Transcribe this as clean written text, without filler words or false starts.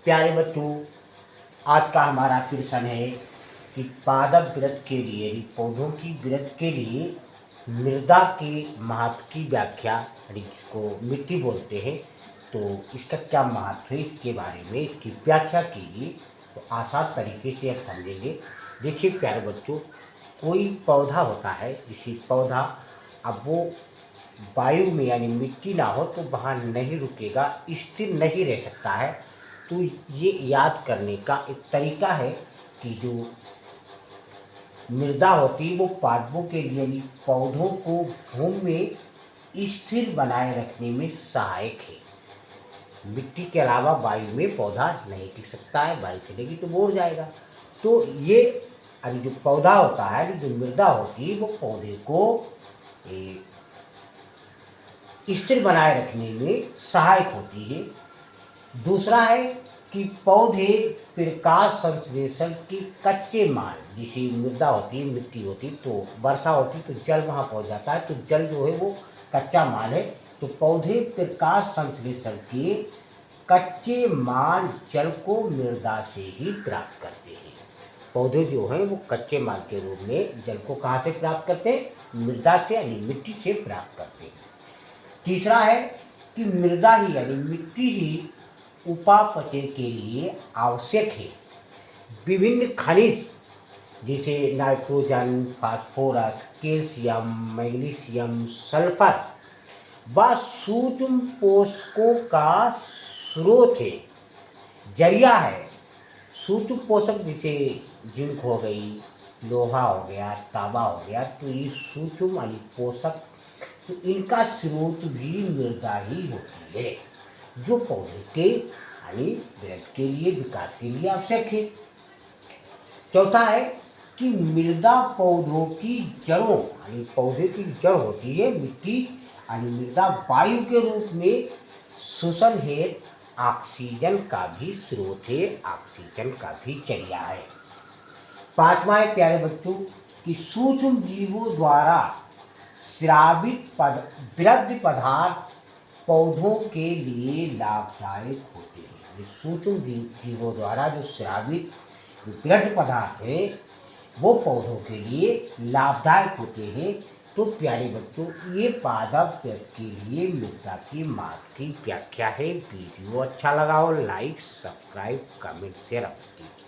प्यारे बच्चों, आज का हमारा प्रश्न है कि पादप वृद्धि के लिए यानी पौधों की वृद्धि के लिए मृदा के महत्व की व्याख्या यानी जिसको मिट्टी बोलते हैं, तो इसका क्या महत्व है इसके बारे में इसकी व्याख्या कीजिए। तो आसान तरीके से आप समझेंगे। देखिए प्यारे बच्चों, कोई पौधा होता है, जिसे पौधा अब वो वायु में यानी मिट्टी ना हो तो वहाँ नहीं रुकेगा, स्थिर नहीं रह सकता है। तो ये याद करने का एक तरीका है कि जो मृदा होती है वो पादपों के लिए यानी पौधों को भूमि में स्थिर बनाए रखने में सहायक है। मिट्टी के अलावा वायु में पौधा नहीं टिक सकता है, वायु चलेगी तो वो उड़ जाएगा। तो ये अभी जो पौधा होता है, जो मृदा होती है, वो पौधे को स्थिर बनाए रखने में सहायक होती है। दूसरा है कि पौधे प्रकाश संश्लेषण की कच्चे माल, जैसे मृदा होती है, मिट्टी होती, तो वर्षा होती तो जल वहाँ पहुँच जाता है, तो जल जो है वो कच्चा माल है। तो पौधे प्रकाश संश्लेषण के कच्चे माल जल को मृदा से ही प्राप्त करते हैं। पौधे जो हैं वो कच्चे माल के रूप में जल को कहाँ से प्राप्त करते हैं? मृदा से यानी मिट्टी से प्राप्त करते हैं। तीसरा है कि मृदा ही यानी मिट्टी ही उपापचय के लिए आवश्यक है। विभिन्न खनिज जैसे nitrogen, phosphorus, calcium, magnesium, sulphur व सूक्ष्म पोषकों का स्रोत है, जरिया है। सूक्ष्म पोषक जैसे जिंक हो गई, लोहा हो गया, तांबा हो गया, तो ये सूक्ष्म यानी पोषक, तो इनका स्रोत भी मृदा ही होती है, जो पौधे के यानी वृद्धि के लिए, विकास के लिए आवश्यक है। चौथा है कि मृदा पौधों की जड़ों यानी पौधे की जड़ होती है मिट्टी यानी मृदा वायु के रूप में शोषण हेतु ऑक्सीजन का भी स्रोत है, ऑक्सीजन का भी जरिया है। पांचवा है प्यारे बच्चों कि सूक्ष्म जीवों द्वारा स्रावित वृद्धि पदार्थ पौधों के लिए लाभदायक होते हैं। ये सूक्ष्म जीवों द्वारा जो स्रावित वृद्धि पदार्थ है वो पौधों के लिए लाभदायक होते हैं। तो प्यारे बच्चों, ये पादप वृद्धि के लिए मृदा की महत्व की व्याख्या है। वीडियो अच्छा लगा हो लाइक, सब्सक्राइब, कमेंट, शेयर कीजिए।